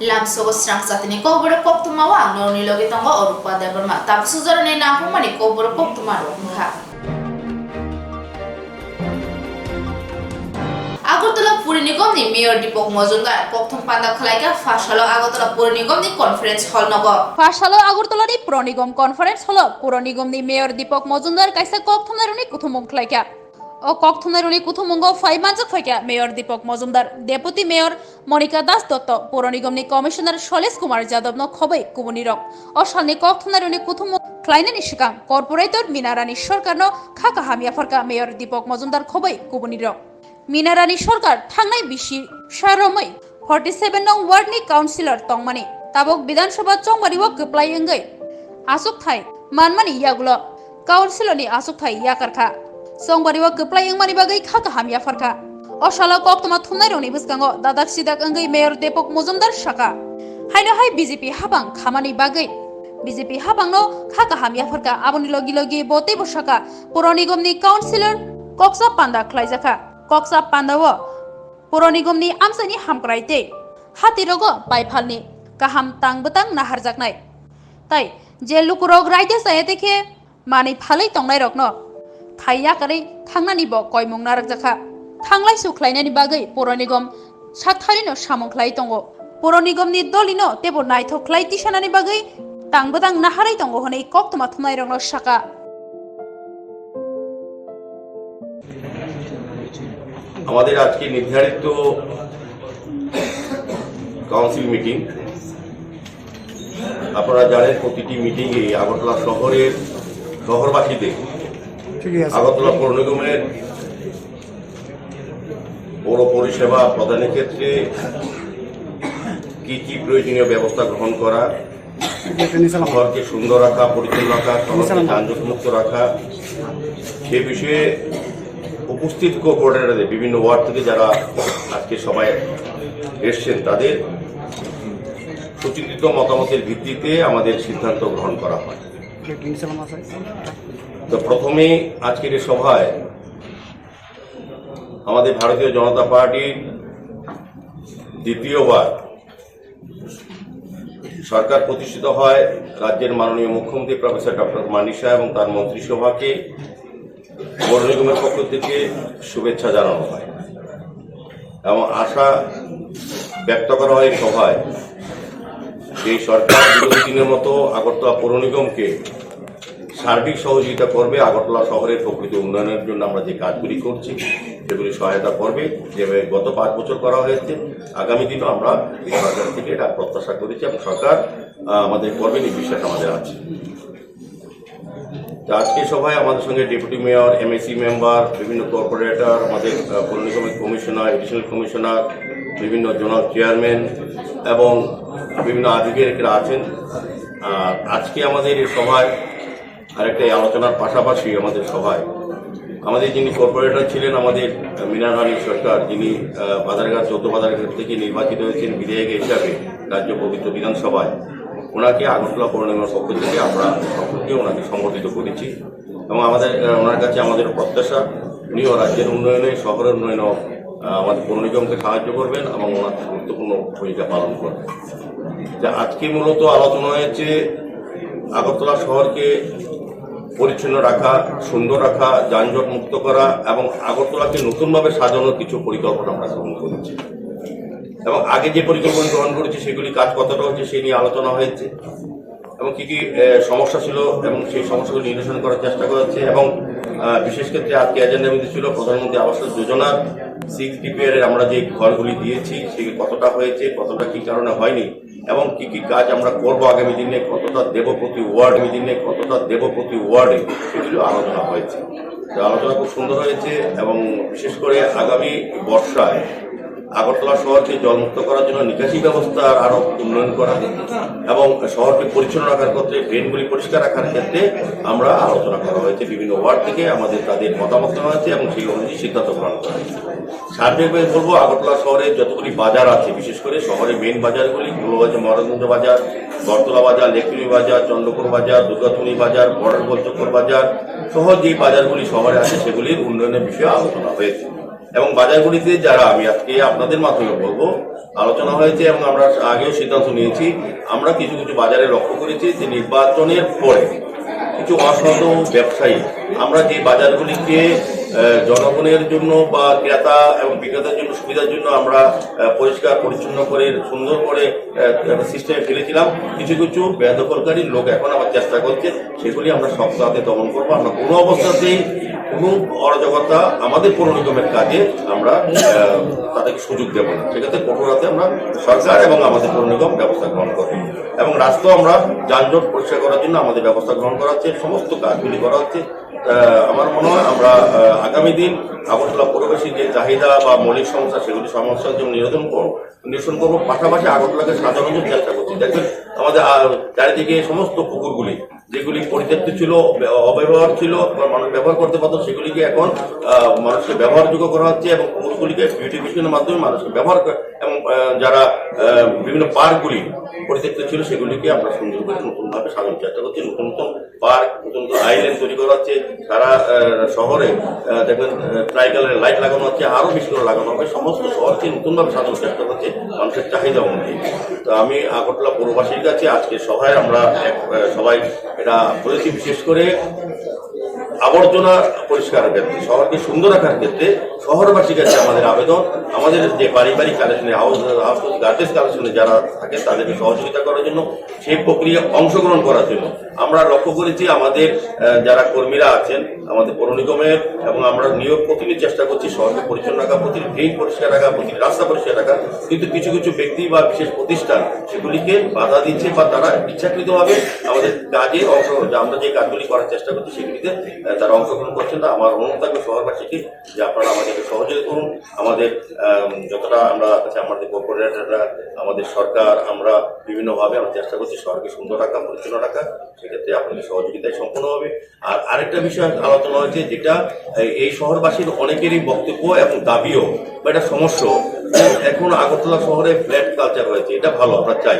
Lamsogo Swrangchati ni Kokborok Koktwma wa noni logi tongo orupa deberma tap sujaro ni nahuma ni Kokborok Koktwma rokha. Agartala পুর নিগম নি mayor Dipak Majumdar প্রথম পান্দা খলাইকা ফাশালো আগরতলা পুর নিগম নি কনফারেন্স হল নগ ফাশালো আগরতলা নি পুর নিগম কনফারেন্স হল পুর নিগম নি মেয়র দীপক মজুমদার কাইসা কক্থমনারুনি কুথুমুং খলাইকা ও কক্থমনারুনি কুথুমুঙ্গ ফাইমানজক ফাইকা mayor Dipak Majumdar deputy mayor Monika Das Dutta পুর নিগম নি কমিশনার শৈলেশ কুমার যাদব ন খबै কুবনি রক ও সালনি কক্থমনারুনি কুথুমুং খ্লাইনানি সিগাং কর্পোরেটর মিনারানি সরকার ন খাকা হামিয়া ফরকা মেয়র দীপক মজুমদার খबै কুবনি রক মিনারানি সরকার থাংনাই বিশি সারमै 47 নং ওয়ার্ডनि काउन्सिलर तंगमानि ताबक विधानसभा चंगबारिव गप्लायंगै आसुक थाइ मानमानि यागुलो काउन्सिलरनि आसुक थाइ याकारखा चंगबारिव गप्लायंगमानि बागै खाका हामिया फरखा अशाला कोक्तमा थुमनाय रनि बसकांगो दादाक सिदाक अंगै मेयर दीपक मजुमदार शाखा हाइनो हाइ बीजेपी हाबां खामानि बागै बीजेपी हाबांनो खाका हामिया फरखा आबनि लगी लगी बते बसाका पुर निगमनि काउन्सिलर कक्सा पान्दा खलाइजाखा कक्सा पान्दाव पुर निगमनि आमसानि हामक्राइते हातिरग बायफालनि गाहाम तांबतां नाहारजाकनाय ताइ जे लुकुरग राइते सायतेखे मानै फालै तंनाय रकनो थाइया कारै थांनानि ब कयमुं नारकजाखा थांलाय सुख्लायनायनि बागै पुर निगम साथारिनो सामंख्लाय तंगो पुर निगमनि दलिनो तेबो नायथख्लाय तिसानानि बागै तांबतां नाहारै तंगो हनै कक्तमा थुमनाय रंनो साका আমাদের আজকে নির্ধারিত কাউন্সিল মিটিং আপনারা জানেন প্রতিটি মিটিংয়ে আগরতলা শহরের শহরবাসীদের আগরতলা পৌর নিগমের পৌর পরিষেবা প্রদানের ক্ষেত্রে কি কি প্রয়োজনীয় ব্যবস্থা গ্রহণ করা, শহরকে সুন্দর রাখা, পরিচ্ছন্ন রাখা, শহরকে যানজটমুক্ত রাখা সে বিষয়ে উপস্থিত কোঅর্ডিনেটরদের বিভিন্ন ওয়ার্ড থেকে যারা আজকে সবাই এসছেন তাদের সুচিন্তিত মতামতের ভিত্তিতে আমাদের সিদ্ধান্ত গ্রহণ করা হয়। তো প্রথমে আজকের এই সভায় আমাদের ভারতীয় জনতা পার্টির দ্বিতীয়বার সরকার প্রতিষ্ঠিত হয় রাজ্যের মাননীয় মুখ্যমন্ত্রী প্রফেসর ডক্টর মানিসা এবং তার মন্ত্রিসভাকে পৌর নিগমের পক্ষ থেকে শুভেচ্ছা জানানো হয় এবং আশা ব্যক্ত করা হয় সভায় যে সরকার বিগত দিনের মতো আগরতলা পৌর নিগমকে সার্বিক সহযোগিতা করবে, আগরতলা শহরের প্রকৃত উন্নয়নের জন্য আমরা যে কাজগুলি করছি সেগুলি সহায়তা করবে, যেভাবে গত 5 বছর করা হয়েছে আগামী দিনও আমরা এই সরকার থেকে এটা প্রত্যাশা করেছি এবং সরকার আমাদের করবে এই বিশ্বাস আমাদের আছে। আজকে সভায় আমাদের সঙ্গে ডেপুটি মেয়র, এমএসি মেম্বার, বিভিন্ন কর্পোরেটর, আমাদের পৌর নিগমের কমিশনার, এডিশনাল কমিশনার, বিভিন্ন জোনাল চেয়ারম্যান এবং বিভিন্ন আধিকারিকরা আছেন। আজকে আমাদের এই সভায় আরেকটা আলোচনার পাশাপাশি আমাদের সভায় আমাদের যিনি কর্পোরেটর ছিলেন আমাদের মিনারানি সরকার, যিনি বাজারঘাট 14 বাজারঘাট থেকে নির্বাচিত হয়েছেন বিধায়ক হিসাবে রাজ্য পবিত্র বিধানসভায়, ওনাকে আগরতলা পৌর নিগমের পক্ষ থেকে আমরা সকলকে ওনাকে সংবর্ধিত করেছি এবং ওনার কাছে আমাদের প্রত্যাশা উনিও রাজ্যের উন্নয়নে, শহরের উন্নয়নে আমাদের পৌর নিগমকে সাহায্য করবেন এবং ওনার গুরুত্বপূর্ণ ভূমিকা পালন করবেন। আজকে মূলত আলোচনা হয়েছে আগরতলা শহরকে পরিচ্ছন্ন রাখা, সুন্দর রাখা, যানজট মুক্ত করা এবং আগরতলাকে নতুনভাবে সাজানোর কিছু পরিকল্পনা আমরা গ্রহণ করেছি এবং আগে যে পরিকল্পনা গ্রহণ করেছি সেগুলি কাজ কতটা হচ্ছে সেই নিয়ে আলোচনা হয়েছে এবং কি কি সমস্যা ছিল এবং সেই সমস্যাগুলি নিরসন করার চেষ্টা করা হচ্ছে এবং বিশেষ ক্ষেত্রে আজকে এজেন্ডার মধ্যে ছিল প্রধানমন্ত্রী আবাস যোজনার 6 ডিপিআর এর আমরা যে ঘরগুলি দিয়েছি সেগুলি কতটা হয়েছে, কতটা কি কারণে হয়নি এবং কি কি কাজ আমরা করবো আগামী দিনে, কতটা দেব প্রতি ওয়ার্ডে সেগুলো আলোচনা হয়েছে। আলোচনা খুব সুন্দর হয়েছে এবং বিশেষ করে আগামী বর্ষায় আগরতলা শহরকে জলমুক্ত করার জন্য নিকাশি ব্যবস্থার আরো উন্নয়ন করা এবং শহরকে পরিচ্ছন্ন রাখার ক্ষেত্রে ড্রেনগুলি পরিষ্কার রাখার ক্ষেত্রে আমরা আলোচনা করা হয়েছে। বিভিন্ন ওয়ার্ড থেকে আমাদের তাদের মতামত নেওয়া হয়েছে এবং সেই অনুযায়ী সিদ্ধান্ত গ্রহণ করা হয়েছে। সার্বিকভাবে বলবো আগরতলা শহরে যতগুলি বাজার আছে, বিশেষ করে শহরের মেইন বাজারগুলি মহারাজগঞ্জ বাজার, বরতলা বাজার, লেকটুনি বাজার, চন্দ্রপুর বাজার, দুর্গাতুনি বাজার, বর্ডার গোলচক্কর বাজার সহ যে বাজারগুলি শহরে আছে সেগুলির উন্নয়নের বিষয়ে আলোচনা হয়েছে এবং বাজারগুলিতে যারা আমি আজকে আপনাদের মাধ্যমে বলবো আলোচনা হয়েছে এবং আমরা আগেও সিদ্ধান্ত নিয়েছি, আমরা কিছু কিছু বাজারে লক্ষ্য করেছি যে নির্বাচনের পরে কিছু অসাধু ব্যবসায়ী আমরা যে বাজারগুলিকে জনগণের জন্য বা ক্রেতা এবং বিক্রেতার জন্য সুবিধার জন্য আমরা পরিষ্কার পরিচ্ছন্ন করে সুন্দর করে সিস্টেমে ফেলেছিলাম, কিছু কিছু বেদখলকারী লোক এখন আমার চেষ্টা করছে, সেগুলি আমরা শক্ত হাতে দমন করবো। আমরা কোনো অবস্থাতেই কোনো অরাজকতা আমাদের পৌর নিগমের কাজে আমরা তাদেরকে সুযোগ দেব না। সেক্ষেত্রে কঠোর হাতে আমরা সরকার এবং আমাদের পৌর নিগম ব্যবস্থা গ্রহণ করবো এবং রাস্তা আমরা যানজট পরিষ্কার করার জন্য আমাদের ব্যবস্থা গ্রহণ করা হচ্ছে, সমস্ত কাজগুলি করা হচ্ছে। আমার মনে হয় আমরা আগামী দিন আগরতলা পৌরবাসীর যে চাহিদা বা মৌলিক সমস্যা সেগুলি সমস্যার জন্য নিরসন করবো। পাশাপাশি আগরতলাকে সাজানোর জন্য চেষ্টা করছি। দেখবেন আমাদের চারিদিকে সমস্ত পুকুরগুলি যেগুলি পরিত্যক্ত ছিল, অব্যবহার ছিল, মানুষ ব্যবহার করতে পারতো, সেগুলিকে এখন মানুষকে ব্যবহারযোগ্য করা হচ্ছে এবং পুকুরগুলিকে বিউটিফিকেশনের মাধ্যমে মানুষকে ব্যবহার করে এবং যারা বিভিন্ন পার্কগুলি পরিত্যক্ত ছিল সেগুলিকে আমরা সুন্দর করে নতুনভাবে সাজানোর চেষ্টা করছি। নতুন নতুন পার্ক, নতুন নতুন আইল্যান্ড তৈরি করা হচ্ছে। সারা শহরে দেখবেন ট্রাইকালের লাইট লাগানো হচ্ছে, আরো বেশি করে লাগানো হবে। সমস্ত শহরকে নতুনভাবে সাজানোর চেষ্টা করছে মানুষের চাহিদা অনুযায়ী। তো আমি আগরতলা পৌরবাসীর কাছে আজকে সভায় আমরা সবাই এটা বলেছি, বিশেষ করে আবর্জনা পরিষ্কারের ক্ষেত্রে, শহরকে সুন্দর রাখার ক্ষেত্রে শহরবাসীর কাছে আমাদের আবেদন, আমাদের যে পারিবারিক কালেকশনে গার্বেজ কালেকশনে যারা থাকে তাদেরকে সহযোগিতা করার জন্য, সেই প্রক্রিয়া অংশগ্রহণ করার জন্য আমরা লক্ষ্য করেছি আমাদের যারা কর্মীরা আছেন আমাদের পৌর নিগমের, এবং আমরা নিয়োগ প্রতিদিন চেষ্টা করছি শহরকে পরিচ্ছন্ন রাখা, প্রতিটি ড্রেন পরিষ্কার রাখা, প্রতিটি রাস্তা পরিষ্কার রাখা। কিন্তু কিছু কিছু ব্যক্তি বা বিশেষ প্রতিষ্ঠান সেগুলিকে বাধা দিচ্ছে বা তারা ইচ্ছাকৃতভাবে আমাদের কাজে আমরা যে কাজগুলি করার চেষ্টা করছি সেগুলিতে তারা অংশগ্রহণ করছেন না। আমার অনুরোধ থাকবে শহরবাসীকে যে আপনারা আমাদেরকে সহযোগিতা করুন। আমাদের যতটা আমরা আমাদের কর্পোরেটররা, আমাদের সরকার, আমরা বিভিন্নভাবে আমরা চেষ্টা করছি শহরকে সুন্দর রাখা, পরিচ্ছন্ন রাখা। সেক্ষেত্রে আপনাদের সহযোগিতায় সম্পূর্ণ হবে। আর আরেকটা বিষয় আলোচনা হয়েছে, যেটা এই শহরবাসীর অনেকেরই বক্তব্য এবং দাবিও বা এটা সমস্যা, এখন আগরতলা শহরে ফ্ল্যাট কালচার হয়েছে। এটা ভালো, আমরা চাই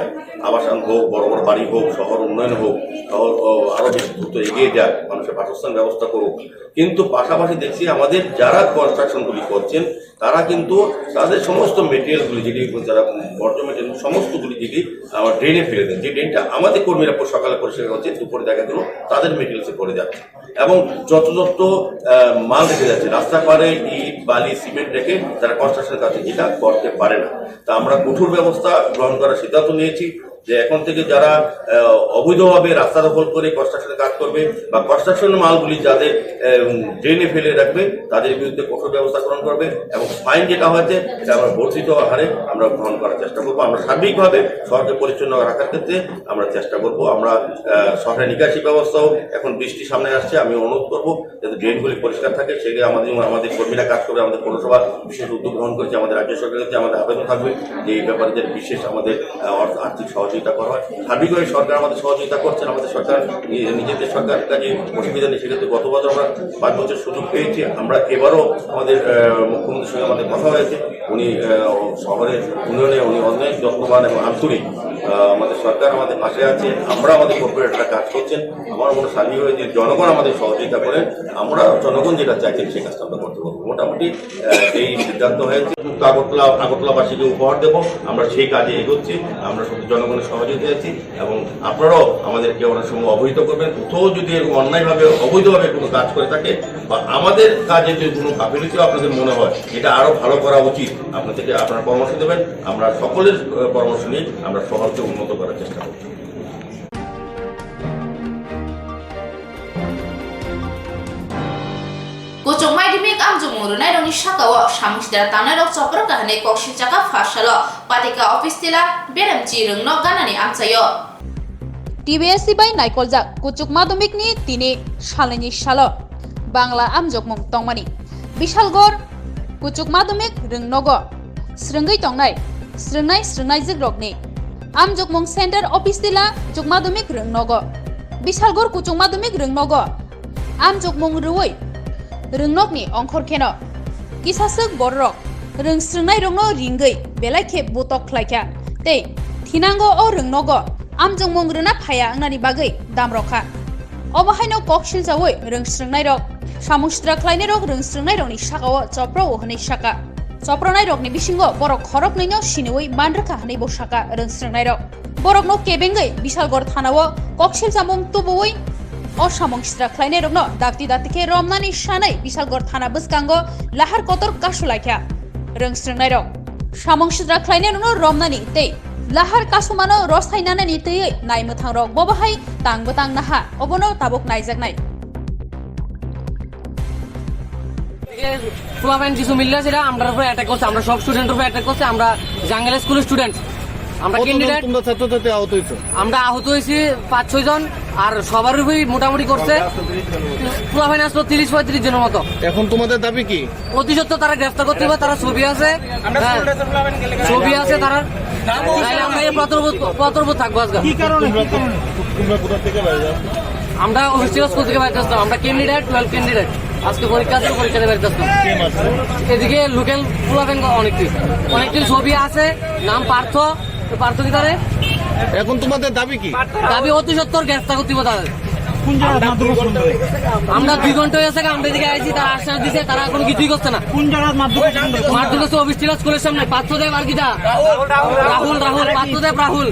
আবাসন হোক, বড় বড় বাড়ি হোক, শহর উন্নয়ন হোক, শহর আরো বেশি দ্রুত এগিয়ে যাক, মানুষের বাসস্থান ব্যবস্থা করুক। কিন্তু পাশাপাশি দেখছি আমাদের যারা কনস্ট্রাকশনগুলি করছেন তারা কিন্তু তাদের সমস্ত মেটেরিয়ালগুলি যেটি যারা বর্জ্য মেটেরিয়াল সমস্তগুলি যেটি আমার ড্রেনে ফেলে দেন, যে ড্রেনটা আমাদের কর্মীরা সকালে পরিষ্কার করছে, দুপুরে দেখা গেল তাদের মেটেরিয়ালসে পড়ে যাচ্ছে এবং যত মাল রেখে যাচ্ছে রাস্তা পারে, ইট বালি সিমেন্ট রেখে তারা কনস্ট্রাকশনের কাজে যেটা করতে পারে না। তা আমরা কঠোর ব্যবস্থা গ্রহণ করার সিদ্ধান্ত নিয়েছি যে এখন থেকে যারা অবৈধভাবে রাস্তা দখল করে কনস্ট্রাকশনের কাজ করবে বা কনস্ট্রাকশনের মালগুলি যাদের ড্রেনে ফেলে রাখবে তাদের বিরুদ্ধে কঠোর ব্যবস্থা গ্রহণ করবে এবং ফাইন যেটা হয়েছে এটা আমরা বর্ধিত হারে আমরা গ্রহণ করার চেষ্টা করবো। আমরা সার্বিকভাবে শহরকে পরিচ্ছন্ন রাখার ক্ষেত্রে আমরা চেষ্টা করব। আমরা শহরের নিকাশি ব্যবস্থাও, এখন বৃষ্টি সামনে আসছে, আমি অনুরোধ করবো যাতে ড্রেনগুলি পরিষ্কার থাকে, সেগুলো আমাদের কর্মীরা কাজ করবে। আমাদের পৌরসভা বিশেষ উদ্যোগ গ্রহণ করেছে, আমাদের রাজ্য সরকারের কাছে আমাদের আবেদন থাকবে যে এই ব্যাপারে যে বিশেষ আমাদের আর্থিক সহযোগিতা করা হয়। সার্বিকভাবে সরকার আমাদের সহযোগিতা করছেন, আমাদের সরকার নিজেদের সরকারের কাজে অসুবিধা নেই। সেক্ষেত্রে গত বছর আমরা 5 বছর সুযোগ পেয়েছি। আমরা এবারও আমাদের মুখ্যমন্ত্রীর সঙ্গে আমাদের কথা হয়েছে, উনি শহরের উন্নয়নে উনি অনেক যত্নবান এবং আন্তরিক। আমাদের সরকার আমাদের পাশে আছে, আমরা আমাদের কর্পোরেটরা কাজ করছেন। আমার মনে সার্বিক হয়ে যে জনগণ আমাদের সহযোগিতা করেন, আমরা জনগণ যেটা চাইছেন সেই কাজটা আমরা করতে পারবো। মোটামুটি এই সিদ্ধান্ত হয়েছে, আগরতলাবাসীকে উপহার দেবো, আমরা সেই কাজে এগোচ্ছি। আমরা শুধু জনগণের সহযোগিতা আছি এবং আপনারাও আমাদেরকে অনেক সময় অবহিত করবেন। কোথাও যদি এরকম অন্যায়ভাবে অবৈধভাবে কোনো কাজ করে থাকে বা আমাদের কাজে যদি কোনো গাফিলতিও আপনাদের মনে হয় এটা আরো ভালো করা উচিত, আপনাদেরকে আপনারা পরামর্শ দেবেন। আমরা সকলের পরামর্শ নিয়ে আমরা শহরকে উন্নত করার চেষ্টা করব। Koktwma dibik amjung murunai rongni sakao samisdar tanai rok chopro kahane Swrangchati phasalo patika office tila beremchi rungno ganani amchayo. TVSC by Naikolja Koktwma domikni tini salini salo Bangla amjokmung tongmani Bishalgor Koktwma domik rungnogo Swrangai tongnai Swrangnai jigrokni Amjokmung center office tila Koktwma domik rungnogo Bishalgor Koktwma domik rungnogo Amjokmung ruwoi Rungnokni ongkhor kheno kisasuk borok rungsrungnai rongno ringai belai khep botok khlaikha tei thinango o rungnogo amjongmung runa phaya angnani bagai damrokha अबाहायनो ककशिल जावै रोंस्रोंनाय रक सामुस्त्रा ख्लायनाय रक रोंस्रोंनाय रकनि साकाव चप्र हनै साका चप्रनाय रकनि बिसिंगो बरक खरक nano सिनोवै मानरखा हनै बसाका रोंस्रोंनाय रक बरकनो केबेंगै बिशालगढ़ थानाव ककशिल जामुं तुबुवै असामुंस्त्रा ख्लायनाय रकनो दाक्ति दाक्तिखे रमनानि सानै बिशालगढ़ थाना बसकांगो लाहार कतर कासुलायखा रोंस्रोंनाय रक सामुंस्त्रा ख्लायनाय रकनो रमनानि तै लाहार कासुमानो रसायनानै नितैयै नायमोथां रक बबाहाय तांबोतां नाहा अबनो ताबुक नायजागनाय ফুলাফাইন কিছু মিললে সেটা আমরা উপরে অ্যাটাক করছে আমরা সব স্টুডেন্টের উপরে অ্যাটাক করছে আমরা জাঙ্গেল স্কুলের স্টুডেন্ট আমরা ক্যান্ডিডেট তোমরা ছাত্রছাত্রী আহত হয়েছো? আমরা আহত হয়েছি 5-6 জন আর সবার উপরেই মোটামুটি করছে ফুলাফাইন আসলো 30-35 জনের মতো। এখন তোমাদের দাবি কি? অতি সত্ত্বর তারা গ্রেফতার করতে হবে, তারা ছবি আছে ছবি আছে তারা নাইলে আমরা এই প্রতর্বোধ থাকবো আজকে। তোমরা কোথা থেকে বাইরে যাও? আমরা অফিসিয়াল স্কুল থেকে বাইরে আসতাম, আমরা ক্যান্ডিডেট 12 ক্যান্ডিডেট আজকে পরীক্ষা আছে, পরীক্ষাতে বাইরে আসতাম। এদিকে লোকাল ফুলাফাইন অনেকটি ছবি আছে, নাম পার্থ কি তারে। এখন তোমাদের দাবি কি? দাবি অতি সত্তর গ্রেফতার করতে হবে তাদের। আমরা 2 ঘন্টা হয়েছে আমরা এদিকে আইছি, তারা আশ্বাস দিচ্ছে, তারা এখন কিছুই করছে না। মাধ্যমিক অফিসিয়াল স্কুলের সামনে পার্থদেব আর কিটা রাহুল পার্থদেব রাহুল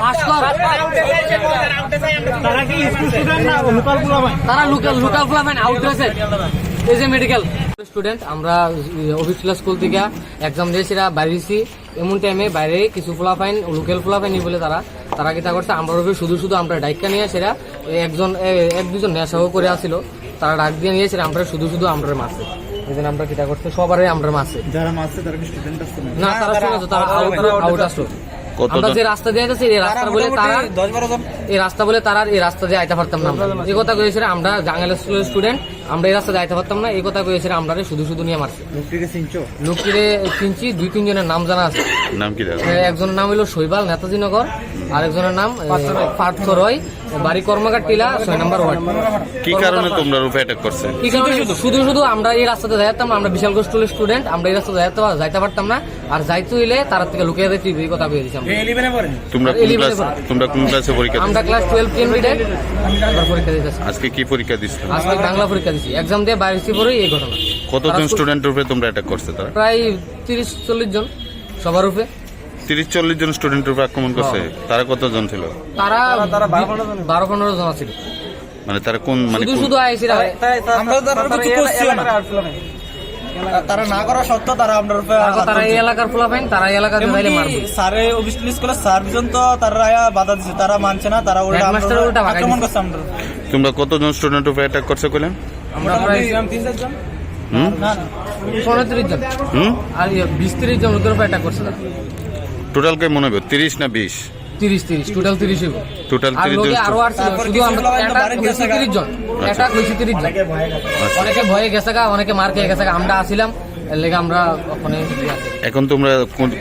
ভাস্কর তারা লোকাল ফুলাফাইন আউট হয়েছে। এই যে মেডিকেল স্টুডেন্ট আমরা অফিসিয়াল স্কুল থেকে এক্সাম দিয়েছিরা বাইরেছি, এমন টাইমে বাইরে কিছু ফুলাফাইন লোকাল ফুলাফাইন বলে তারা কিতা করছে আমরা শুধু আমরা ডাইকা নিয়ে সেরা এক দুজন নেশাও করে আসছিল, তারা ডাক দিয়ে নিয়েছিল আমরা শুধু আমরা মারছে। এই জন্য আমরা কিতা করছে সবারই আমরা মারছে। যারা মারছে তারা কি স্টুডেন্ট আছে না? তারা শুনেছে তারা আউট আসলো। আমরা যে রাস্তা দিয়ে যাচ্ছি এই রাস্তা বলে তারা এই রাস্তা দিয়ে আইতে পারতাম না। আমরা এই কথা কয়েছিল আমরা জাঙ্গাল স্কুলের স্টুডেন্ট, আমরা এই রাস্তা যাইতে পারতাম না, এই কথা কয়েছিল আমরা শুধু নিয়ে মারছে। লোকটিরে চিনছি, 2-3 জনের নাম জানা আছে। নাম কি? একজনের নাম হলো শৈবাল নেতাজিনগর, আরেকজনের নাম পার্থ রয়, বাড়ি কর্মঘাট টিলা 6 নম্বর ওয়ার্ড। কি কারণে তোমরা রূপে অ্যাটাক করছে? কি কারণে? শুধু আমরা এই রাস্তাতে যাইতাম না, আমরা বিশালগড় স্কুলের স্টুডেন্ট, আমরা এই রাস্তাতে যাইতে পারতাম না, আর যাইতে হইলে তারা থেকে লুকিয়ে যাইতে এই কথা বলে দিয়েছি। তোমরা কোন ক্লাসে পরীক্ষা? আমরা ক্লাস 12 ক্যান্ডিডেট, আমরা পরীক্ষা দিতেছি। আজকে কি পরীক্ষা দিছো? আজকে বাংলা পরীক্ষা দিছি, এক্সাম দিয়ে বাইরে পরেই এই ঘটনা। কতজন স্টুডেন্টের উপরে তোমরা অ্যাটাক করছে? তারা প্রায় 30-40 জন, সবার উপরে 30-40 জন স্টুডেন্টের উপরে আক্রমণ করছে। তারা কতজন ছিল? তারা 12-15 জন ছিল। মানে তারা কোন শুধু আইছিল, তারা না করা সত্ত্বেও তারা আমরা তারা এই এলাকার ফুলাফাইন, তারা এই এলাকাতে যাইলে মারবে। স্যারে অফিসিয়াল স্কুলের স্যার পর্যন্ত তারা বাধা দিচ্ছে, তারা মানছে না, তারা উল্টা আক্রমণ করছে। আমরা তোমরা কতজন স্টুডেন্টের উপরে অ্যাটাক করছে কইলেন? আমরা প্রায় 3-4 জন, 35 জন আর 20-30 জন লোকের উপর অ্যাটাক করছে। টোটাল কে মনে হবে 30 না 20? 30 টোটাল 30 হইব। টোটাল 30 জন আরো আর ছিল, শুধু আমরা অ্যাটাক হইছে 30 জন, অ্যাটাক হইছে 30 জন। অনেকে ভয়ে গেছে, অনেকে মার খেয়ে গেছে। আমরা আসিলাম এর লাগি আমরা ওখানে। এখন তোমরা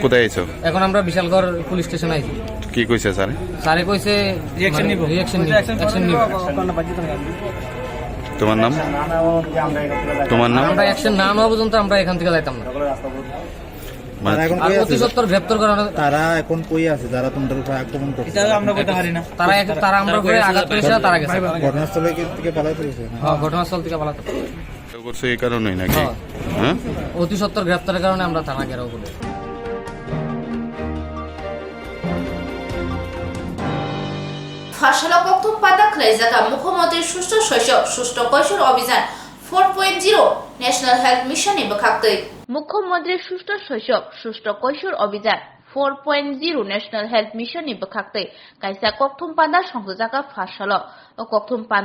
কোথায় আইছো? এখন আমরা বিশালগড় পুলিশ স্টেশন আইছি। কি কইছে স্যার? স্যারে কইছে অ্যাকশন নিব। তোমার নাম? আমরা অ্যাকশন না নেওয়া পর্যন্ত আমরা এখান থেকে যাইতাম না। আর অতি সত্তর গ্রেপ্তার করা। তারা এখন কই আছে যারা তোমাদের উপরে আক্রমণ করছে? এটা আমরা কইতে পারি না। তারা আমরা উপরে আঘাত করেছে, তারা গেছে ঘটনাস্থল থেকে পালাতে পেরেছে। হ্যাঁ, ঘটনাস্থল থেকে পালাতে করছে এই কারণেই নাকি? হ্যাঁ, অতি সত্তর গ্রেপ্তারের কারণে আমরা থানা ঘেরাও করি। ফাঁসালা কোক্তমা খ্লাইজাকা মুখ্যমন্ত্রীর সুষ্ঠু শৈশব সুষ্ঠু কৈশোর অভিযান 4.0 ন্যাশনাল হেলথ মিশন বখাক্তই। মুখ্যমন্ত্রীর সুষ্ঠু শৈশব সুষ্ঠু কৈশোর অভিযান 4.0 ন্যাশনাল হেলথ মিশন বখাক্তই কাইসা কোক্তমা সংযোজাকা ফাঁসালা ও কোক্তমা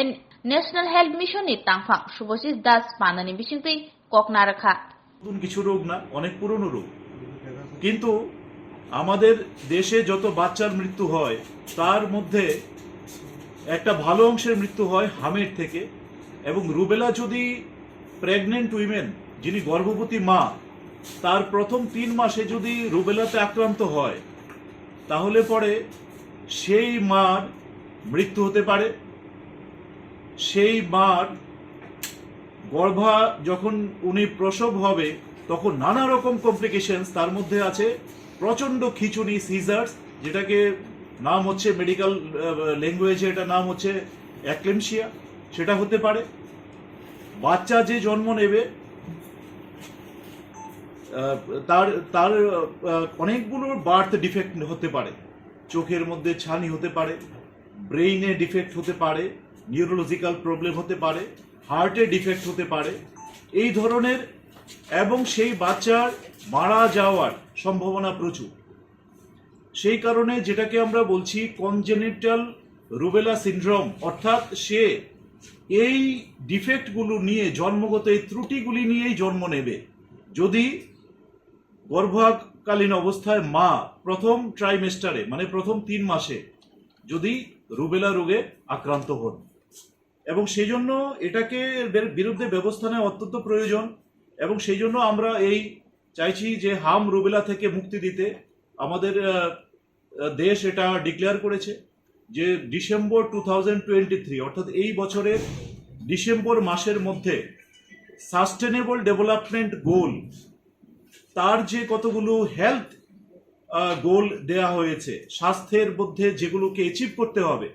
এন ন্যাশনাল হেলথ মিশন তাংফাং শুভশিস দাস পানানি বিশিংতই ককনা রাখা। নতুন কিছু রোগ না, অনেক পুরনো রোগ, কিন্তু আমাদের দেশে যত বাচ্চার মৃত্যু হয় তার মধ্যে একটা ভালো অংশের মৃত্যু হয় হামের থেকে। এবং রুবেলা যদি প্রেগনেন্ট উইমেন, যিনি গর্ভবতী মা, তার প্রথম 3 মাসে যদি রুবেলাতে আক্রান্ত হয় তাহলে পরে সেই মার মৃত্যু হতে পারে। সেই মার গর্ভা যখন উনি প্রসব হবে তখন নানা রকম কমপ্লিকেশনস, তার মধ্যে আছে প্রচন্ড খিঁচুনি, সিজার্স, যেটাকে নাম হচ্ছে মেডিকেল ল্যাঙ্গুয়েজে এটা নাম হচ্ছে অ্যাক্লেমশিয়া, সেটা হতে পারে। বাচ্চা যে জন্ম নেবে তার তার অনেকগুলো বার্থ ডিফেক্ট হতে পারে। চোখের মধ্যে ছানি হতে পারে, ব্রেইনে ডিফেক্ট হতে পারে, নিউরোলজিক্যাল প্রবলেম হতে পারে, হার্টে ডিফেক্ট হতে পারে, এই ধরনের। এবং সেই বাচ্চার মারা যাওয়ার সম্ভাবনা প্রচুর। সেই কারণে যেটাকে আমরা বলছি কনজেনিটাল রুবেলা সিনড্রোম, অর্থাৎ সে এই ডিফেক্টগুলো নিয়ে, জন্মগত এই ত্রুটিগুলি নিয়েই জন্ম নেবে যদি গর্ভকালীন অবস্থায় মা প্রথম ট্রাইমেস্টারে মানে প্রথম 3 মাসে যদি রুবেলা রোগে আক্রান্ত হন। এবং সেই জন্য এটাকে বিরুদ্ধে ব্যবস্থা নেওয়া অত্যন্ত প্রয়োজন। এবং সেই জন্য আমরা এই চাইছি যে হাম রুবেলা থেকে মুক্তি দিতে আমাদের দেশ এটা ডিক্লেয়ার করেছে যে ডিসেম্বর 2023 অর্থাৎ এই বছরের ডিসেম্বর মাসের মধ্যে সাস্টেনেবল ডেভেলপমেন্ট গোল, তার যে কতগুলো হেলথ গোল দেয়া হয়েছে, স্বাস্থ্যের মধ্যে যেগুলোকে অ্যাচিভ করতে হবে,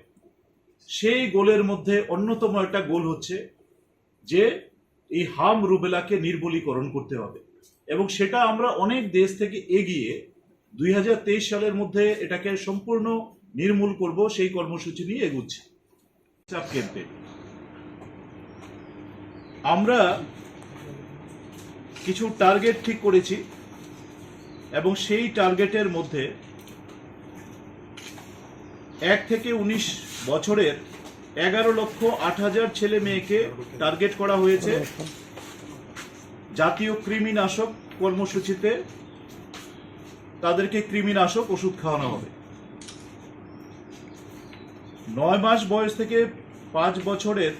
সেই গোলের মধ্যে অন্যতম একটা গোল হচ্ছে যে এই হাম রুবেলাকে নির্মূলীকরণ করতে হবে। এবং সেটা আমরা অনেক দেশ থেকে এগিয়ে 2023 সালের মধ্যে এটাকে সম্পূর্ণ নির্মূল করব, সেই কর্মসূচি নিয়ে এগুচ্ছি। ক্যাম্পেইন আমরা কিছু টার্গেট ঠিক করেছি এবং সেই টার্গেটের মধ্যে 1 থেকে 19 বছরের 11,08,000 ছেলে মেয়েকে টার্গেট করা হয়েছে। জাতীয় কৃমিনাশক কর্মসূচিতে তাদেরকে কৃমিনাশক ওষুধ খাওয়ানো হবে। 9 মাস বয়স থেকে 5 বছরের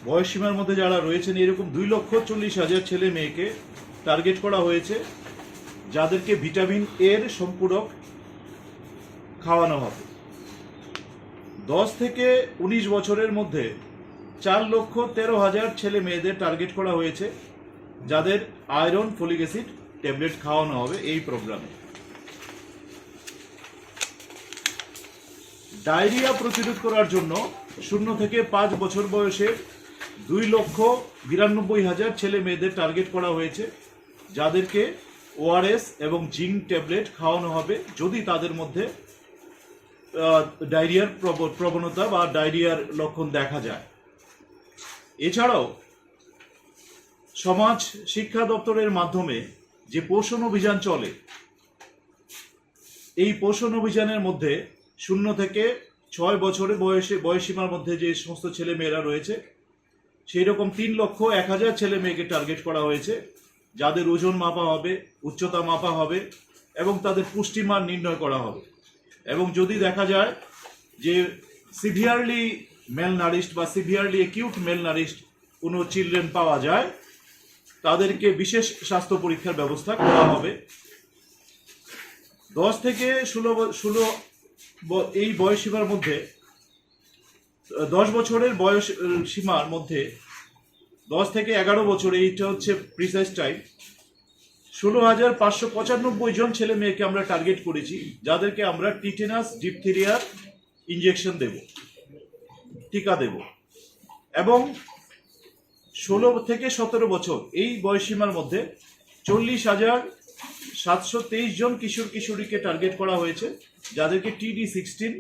বয়স সীমার মধ্যে যারা রয়েছেন এরকম 2,40,000 ছেলে মেয়েকে টার্গেট করা হয়েছে, যাদেরকে ভিটামিন এর সম্পূরক খাওয়ানো হবে। 10 থেকে 19 বছরের মধ্যে 4,13,000 ছেলে মেয়েদের টার্গেট করা হয়েছে, যাদের আয়রন ফলিক অ্যাসিড ট্যাবলেট খাওয়ানো হবে এই প্রোগ্রামে। ডায়রিয়া প্রতিরোধ করার জন্য 0 থেকে 5 বছর বয়সের 2,92,000 ছেলে মেয়েদের টার্গেট করা হয়েছে, যাদেরকে ওআরএস এবং জিঙ্ক ট্যাবলেট খাওয়ানো হবে যদি তাদের মধ্যে ডায়রিয়ার প্রবণতা বা ডায়রিয়ার লক্ষণ দেখা যায়। এছাড়াও সমাজ শিক্ষা দপ্তরের মাধ্যমে যে পোষণ অভিযান চলে, এই পোষণ অভিযানের মধ্যে 0 থেকে 6 বছরের বয়সীমার মধ্যে যে সমস্ত ছেলে মেয়েরা রয়েছে, সেই রকম 3,01,000 ছেলে মেয়েকে টার্গেট করা হয়েছে, যাদের ওজন মাপা হবে, উচ্চতা মাপা হবে এবং তাদের পুষ্টিমান নির্ণয় করা হবে। এবং যদি দেখা যায় যে সিভিয়ারলি মেলনারিশড বা সিভিয়ারলি অ্যাকিউট মেলনারিশড কোনো চিলড্রেন পাওয়া যায়, তাদেরকে বিশেষ স্বাস্থ্য পরীক্ষার ব্যবস্থা করা হবে। 10 থেকে 16 এই বয়স সীমার মধ্যে 10 বছরের বয়স সীমার মধ্যে 10 থেকে 11 বছর, এইটা হচ্ছে প্রিসাইজ টাইম, 16,595 জন ছেলে মেয়েকে আমরা টার্গেট করেছি, যাদেরকে আমরা টিটেনাস ডিপথেরিয়ার ইনজেকশন দেব, টিকা দেব। এবং 16 থেকে 17 বছর এই বয়সীমার মধ্যে 40,723 জন কিশোর কিশোরীকে টার্গেট করা হয়েছে, যাদেরকে TD16,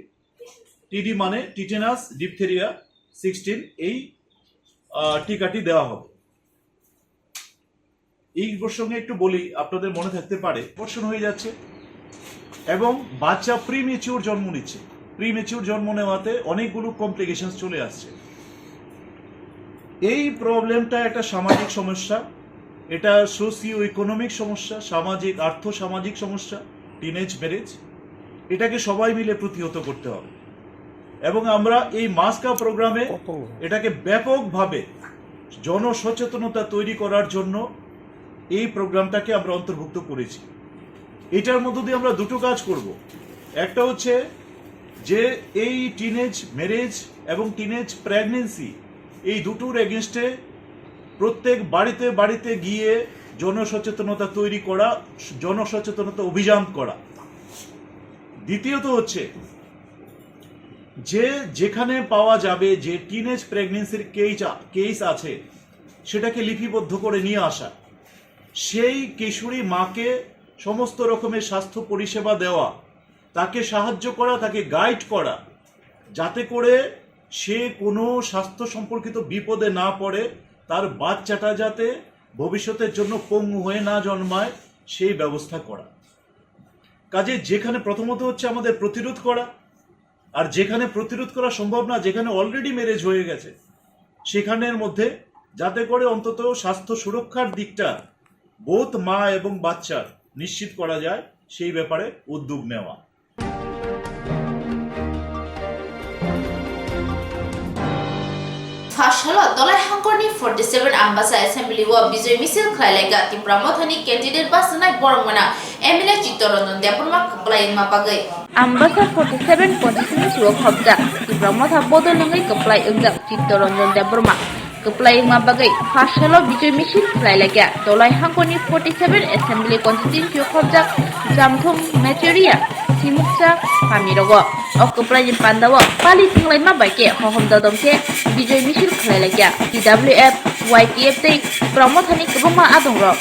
TD মানে টিটেনাস ডিপথেরিয়া 16, এই টিকাটি দেওয়া হবে। এই প্রসঙ্গে একটু বলি, আপনাদের মনে থাকতে পারে পোষণ হয়ে যাচ্ছে এবং বাচ্চা প্রিমেচিউর জন্ম নিচ্ছে। প্রিমেচিউর জন্ম নেওয়াতে অনেকগুলো কমপ্লিকেশনস চলে আসছে। এই প্রবলেমটা একটা সামাজিক সমস্যা, এটা সোশিও ইকোনমিক সমস্যা, সামাজিক আর্থ সামাজিক সমস্যা, টিনেজ ম্যারেজ। এটাকে সবাই মিলে প্রতিহত করতে হবে এবং আমরা এই মাস্কা প্রোগ্রামে এটাকে ব্যাপকভাবে জনসচেতনতা তৈরি করার জন্য এই প্রোগ্রামটাকে আমরা অন্তর্ভুক্ত করেছি। এটার মধ্য দিয়ে আমরা দুটো কাজ করব। একটা হচ্ছে যে এই টিনেজ ম্যারেজ এবং টিনেজ প্রেগন্যান্সি, এই দুটোর এগেনস্টে প্রত্যেক বাড়িতে বাড়িতে গিয়ে জনসচেতনতা তৈরি করা, জনসচেতনতা অভিযান করা। দ্বিতীয়ত হচ্ছে যে যেখানে পাওয়া যাবে যে টিনেজ প্রেগনেন্সির কেস আছে সেটাকে লিপিবদ্ধ করে নিয়ে আসা, সেই কিশোরী মাকে সমস্ত রকমের স্বাস্থ্য পরিষেবা দেওয়া, তাকে সাহায্য করা, তাকে গাইড করা, যাতে করে সে কোনো স্বাস্থ্য সম্পর্কিত বিপদে না পড়ে, তার বাচ্চাটা যাতে ভবিষ্যতের জন্য পঙ্গু হয়ে না জন্মায় সেই ব্যবস্থা করা। কাজে যেখানে প্রথমত হচ্ছে আমাদের প্রতিরোধ করা, আর যেখানে প্রতিরোধ করা সম্ভব না, যেখানে অলরেডি ম্যারেজ হয়ে গেছে, সেখানের মধ্যে যাতে করে অন্তত স্বাস্থ্য সুরক্ষার দিকটা বোথ মা এবং বাচ্চার নিশ্চিত করা যায়, সেই ব্যাপারে উদ্যোগ নেওয়া। Fashala dolai hangkorni 47 ambasa assembly wa bijoy misil khlailaga timpramothani candidate basanai borongmana MLA Chittorranjan Deborma kaplai ma pagai ambasa 47 constituency suo khobja timpromotha bodolengai kaplai ungjak Chittorranjan Deborma kaplai ma bagai Fashala bijoy misil khlailaga dolai hangkorni 47 assembly constituency suo khobja jamthong Meteria Simuksa Pamirogo Okaplai Pandawa Pali Tinglai Mabake Hohom Dodomke Bijoy Misil Khlailaga TWF YPF Tei Promothani Kubuma Adongro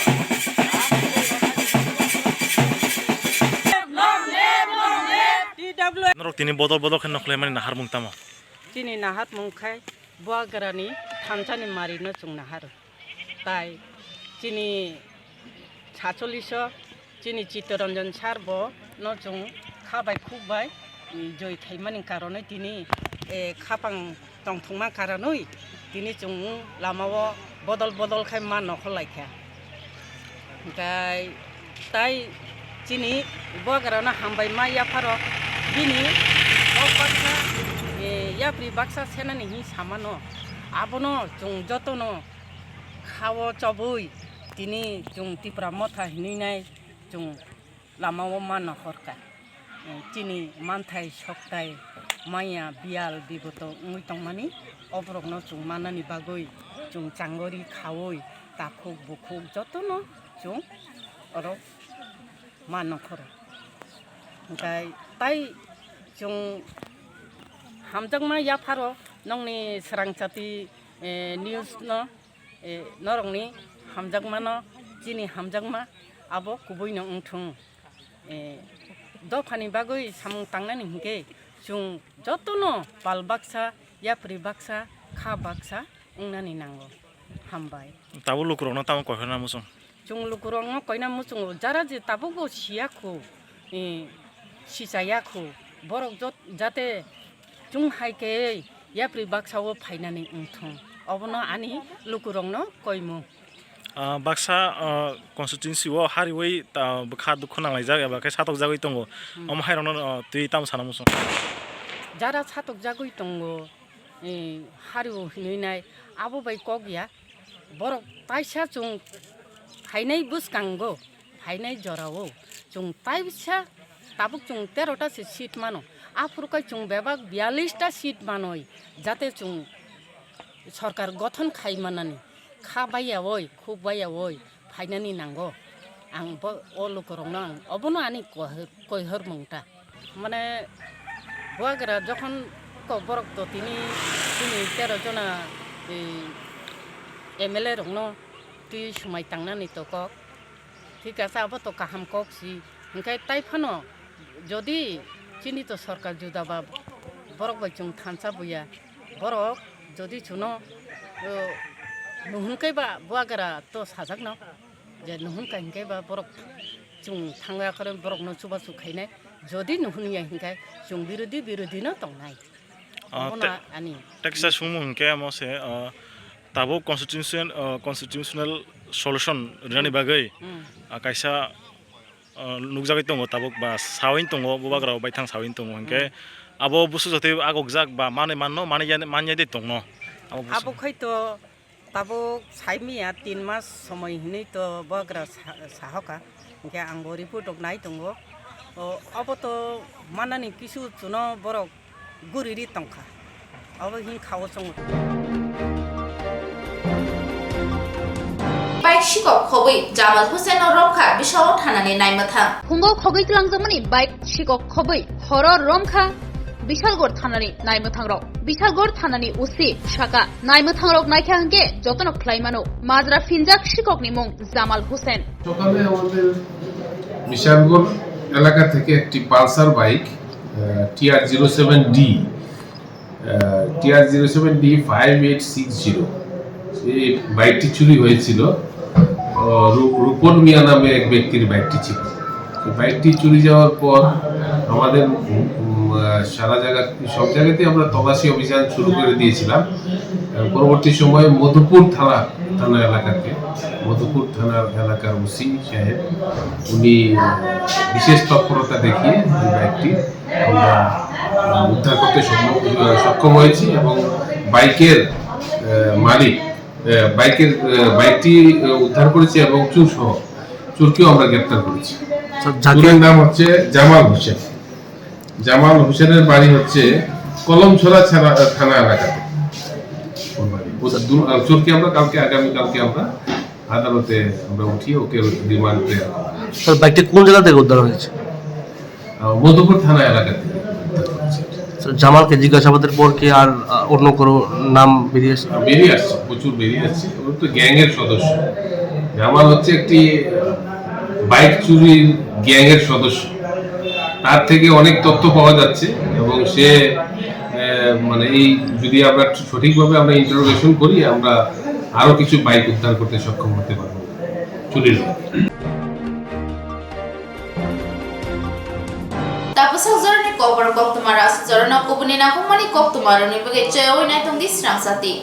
Norok tini botol khen nokhlai mani nahar mungtamo tini nahat mungkhai buagarani thamchani marino chung nahar tai tini 46 tini Chittorranjan sarbo no chung khabai khukbai joi thaimani karone tini khapang tongthungma karanoi tini chung lamao bodol khai man nokhlaikha tai tini buagarana hambai ma yaparo bini baksa yapri baksa senani hi samano abono chung jotono khawo chobui tini chung tipra motha hininai chung lamao man nokhorka tini manthai soktai maya bial biboto muitongmani obrokno chung manani bagoi chung changori khawoi takhuk bukhuk jotono chung oro man nokhoro tai chung hamjangma yaparo nongni Swrangchati news no norongni hamjangma no tini hamjangma abo kuboino ungthung dofani bagoi samung tangnani hingke chung jotono pal baksa yapri baksa kha baksa ungnani nango hambai tabu lukurong no tamo kokhana musung chung lukurong no koina musung jara je tabugo siakhu sisayakhu borok jate chung haike yapri baksa o phainani ungthung obono ani lukurong no koimu baksa constituency wo hariwei bkha dukhu nanglai eba ke satok jagoi tongo om hairong tui tam sana musung jara satok jagoi tongo hariwo hinai abo bai kogya borok taisa chung phainai buskango phainai jorao chung taisa tabuk chung 13 ta seat mano afurkai chung bebak 42 ta seat manoi jate chung সরকার গঠন খাইমানানি খাবাইয়া ওই খুবাইয়া ওই ফাইনানি নাঙ্গো আং ও লোকরং আং অবনো আনি কইহর মংটা মানে বুয়াগরা যখন ককবরক তো তিনি 13 জনা এমএলএ রংনো তুই সময় টাংনানি তো কক ঠিক আছে আবো তো কাহাম ককসি ওংকাই তাইফানো যদি চিনি তো সরকার জুদাবা বরক বাইচুং থানসা বইয়া বরক যদি শুনো নুহুনকাইবা বুয়াগারা তো সাজাকনো যে নুহুনকা হিংকাইবা বরক जों थांगा करे बरक न सुबा सुखाइनाय जदि नुहुनिया हिंखाय जों बिरोधी न तंनाय आनी टेक्सा सुमुंके मसे ताबो कन्स्टिट्यूशनल सल्यूशन रनि बागै कायसा नुकजागै दङ ताबो बा सावैन दङ बबाग्राव बायथां सावैन दङ हिंके आबो बुसु जते आगकजाक बा माने माननो माने दे दङ आबो खैतो ताबो साइमिया 3 मास समय हिनै तो बग्रा साहका हिंके आंबो रिपोर्ट नाय दङ अब तो मानानि किसु चुनो बरक गुरिरि तंखा अब हिं खाव सङ बाइक शिकक खबै जामाल हुसेन रमखा बिसाव थानानै नायमाथा हुंगो खगै ख्लांजमनि बाइक शिकक खबै हर रमखा বিশালগড় থানানি নাইমথাংরক বিশালগড় থানানি উসি শাখা নাইমথাংরক নাইখাঙ্গে যতন খ্লাইমানো মাজরা ফিনজাক শিক্ষকনি মুং জামাল হোসেন। সকালে আমাদের বিশালগড় এলাকা থেকে একটি পালসার বাইক TR07D 5860 এই বাইকটি চুরি হয়েছিল। রূপন মিয়া নামে এক ব্যক্তির বাইকটি ছিল। বাইকটি চুরি যাওয়ার পর আমাদের সারা জায়গা সব জায়গাতে আমরা তল্লাশি অভিযান শুরু করে দিয়েছিলাম। পরবর্তী সময়ে মধুপুর থানা এলাকার ওসি সাহেব উনি বিশেষ তৎপরতা দেখিয়ে এই বাইকটি আমরা উদ্ধার করতে সক্ষম হয়েছি এবং বাইকের মালিক বাইকটি উদ্ধার করেছি এবং চোরকেও আমরা গ্রেপ্তার করেছি। চোরের নাম হচ্ছে জামাল হোসেনের বাড়ি হচ্ছে কলমছড়া থানা এলাকাতে। চোরকে আমরা আগামীকালকে আমরা আদালতে আমরা উঠিয়ে ওকে রিমান্ডে। বাইকটি কোন জায়গা থেকে উদ্ধার হয়েছে? মধুপুর থানা এলাকা থেকে। জামালকে জিজ্ঞাসাবাদের পর কি আর অন্য কোনো নাম বেরিয়ে আসছে? প্রচুর বেরিয়ে আসছে। ওর তো গ্যাংয়ের সদস্য। জামাল হচ্ছে একটি বাইক চুরির গ্যাংয়ের সদস্য। তার থেকে অনেক তথ্য পাওয়া যাচ্ছে এবং সে মানে এই যদি আমরা সঠিকভাবে আমরা ইন্টারোগেশন করি আমরা আরো কিছু বাইক উদ্ধার করতে সক্ষম হতে পারবো চুরির। Tapos sa zona ni Kokborok Koktwma ras zona na kubuni na kumani Koktwma ron ibigay chayo na itong Swrangchati.